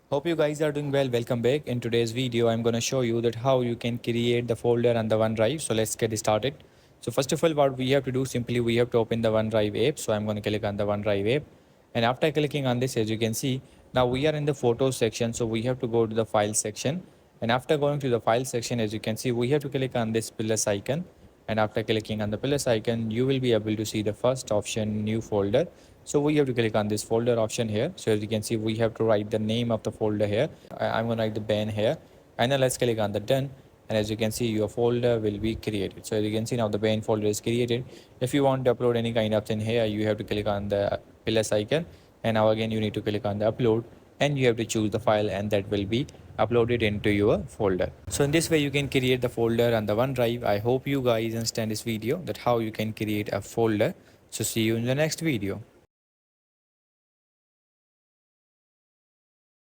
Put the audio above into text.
Hope you guys are doing well. Welcome back. In today's video, I'm going to show you that how you can create the folder on the OneDrive. So let's get started. So first of all, what we have to do, simply we have to open the OneDrive app. So I'm going to click on the OneDrive app. And after clicking on this, as you can see, now we are in the photos section. So we have to go to the file section. And after going to the file section, as you can see, we have to click on this plus icon. And after clicking on the plus icon, you will be able to see the first option, new folder. So we have to click on this folder option here. So as you can see, we have to write the name of the folder here. I'm going to write the ban here, and then let's click on the done. And as you can see, your folder will be created. So as you can see, now the ban folder is created. If you want to upload any kind of thing here, you have to click on the plus icon, and now again you need to click on the upload, and you have to choose the file, and that will be uploaded into your folder. So in this way you can create the folder on the OneDrive. I hope you guys understand this video, that how you can create a folder. So see you in the next video.